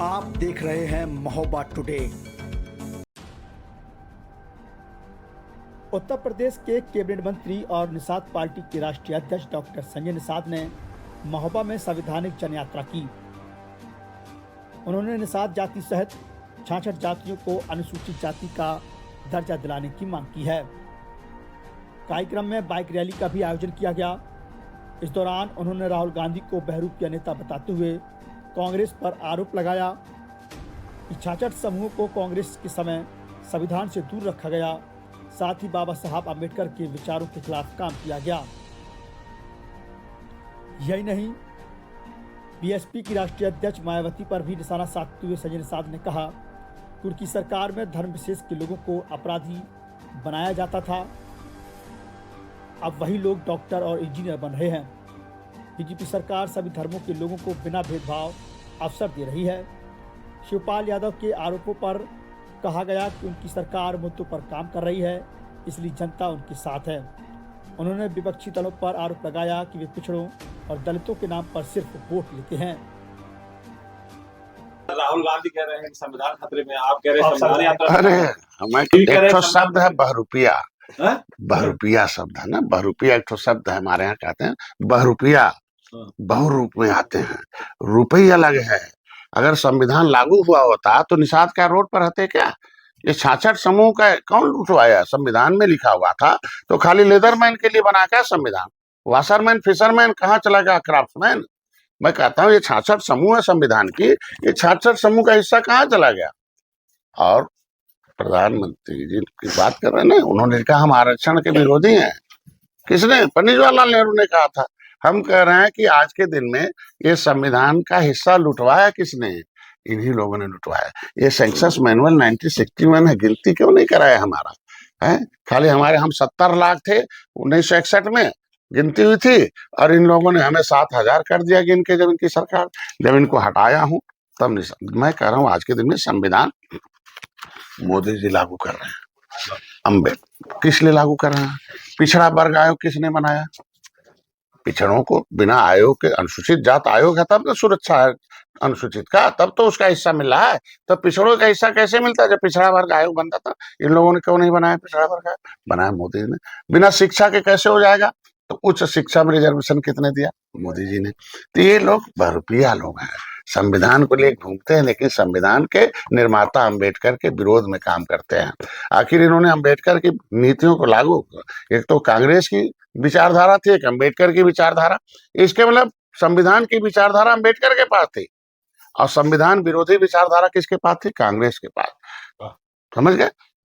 आप देख रहे हैं महोबा टुडे। उत्तर प्रदेश के कैबिनेट मंत्री और निषाद पार्टी के राष्ट्रीय अध्यक्ष डॉक्टर संजय निषाद ने महोबा में संवैधानिक जन यात्रा की। उन्होंने निषाद जाति सहित 66 जातियों को अनुसूचित जाति का दर्जा दिलाने की मांग की है। कार्यक्रम में बाइक रैली का भी आयोजन किया गया। इस दौरान उन्होंने राहुल गांधी को बहरूपीय नेता बताते हुए कांग्रेस पर आरोप लगाया कि 66 समूहों को कांग्रेस के समय संविधान से दूर रखा गया। साथ ही बाबा साहब अम्बेडकर के विचारों के खिलाफ काम किया गया। यही नहीं, बीएसपी की राष्ट्रीय अध्यक्ष मायावती पर भी निशाना साधते हुए संजय निषाद ने कहा कि उनकी सरकार में धर्म विशेष के लोगों को अपराधी बनाया जाता था, अब वही लोग डॉक्टर और इंजीनियर बन रहे हैं। बीजेपी सरकार सभी धर्मों के लोगों को बिना भेदभाव अवसर दे रही है। शिवपाल यादव के आरोपों पर कहा गया कि उनकी सरकार मुद्दों पर काम कर रही है, इसलिए जनता उनके साथ है। उन्होंने विपक्षी दलों पर आरोप लगाया कि वे पिछड़ों और दलितों के नाम पर सिर्फ वोट लेते हैं। राहुल गांधी कह रहे हैं कि संविधान खतरे में, आप कह रहे हैं संविधान यात्रा। अरे हमें एक तो शब्द है बहरूपिया। बहरूपिया शब्द है ना, बहरूपिया एक तो शब्द है, हमारे यहाँ कहते हैं बहरूपिया। बहुरूप में आते हैं, रूप ही अलग है। अगर संविधान लागू हुआ होता तो निषाद क्या रोड पर रहते क्या? ये 66 समूह का कौन लुटवाया? संविधान में लिखा हुआ था तो खाली लेदरमैन के लिए बना क्या संविधान? वाशरमैन फिशरमैन कहाँ चला गया? क्राफ्टमैन। मैं कहता हूँ ये 66 समूह है संविधान की, ये 66 समूह का हिस्सा कहाँ चला गया? और प्रधानमंत्री जी की बात कर रहे हैं ना, उन्होंने कहा हम आरक्षण के विरोधी हैं। किसने? पंडित जवाहरलाल नेहरू ने कहा था। हम कह रहे हैं कि आज के दिन में ये संविधान का हिस्सा लुटवाया किसने? इन्हीं लोगों ने लुटवाया। ये सेंसस मैनुअल 1961 है, गिनती क्यों नहीं कराया हमारा है? खाली हमारे हम 70 लाख थे 1961 में गिनती हुई थी, और इन लोगों ने हमें 7,000 कर दिया गिन के। जब इनकी सरकार, जब इनको हटाया हूं तब मैं कह रहा हूँ आज के दिन में संविधान मोदी जी लागू कर रहे हैं। अम्बेडकर किस लिए लागू कर रहे हैं? पिछड़ा वर्ग आयोग किसने बनाया? पिछड़ों को बिना आयोग के, अनुसूचित जात आयोग है तब तो सुरक्षा है अनुसूचित का, तब तो उसका हिस्सा मिल रहा है। तो पिछड़ों का हिस्सा कैसे मिलता है जब पिछड़ा वर्ग आयोग बनता था? इन लोगों ने क्यों नहीं बनाया पिछड़ा वर्ग आयोग? बनाया मोदी ने। बिना शिक्षा के कैसे हो जाएगा? तो उच्च शिक्षा में रिजर्वेशन कितने दिया? मोदी जी ने। तो ये लोग बहरूपिया लोग हैं, संविधान को लेकर घूमते हैं, लेकिन संविधान के निर्माता अम्बेडकर के विरोध में काम करते हैं। आखिर इन्होंने अम्बेडकर की नीतियों को लागू, एक तो कांग्रेस की विचारधारा थी, एक अम्बेडकर की विचारधारा। इसके मतलब संविधान की विचारधारा अम्बेडकर के पास थी और संविधान विरोधी विचारधारा किसके पास थी? कांग्रेस के पास। समझ गए?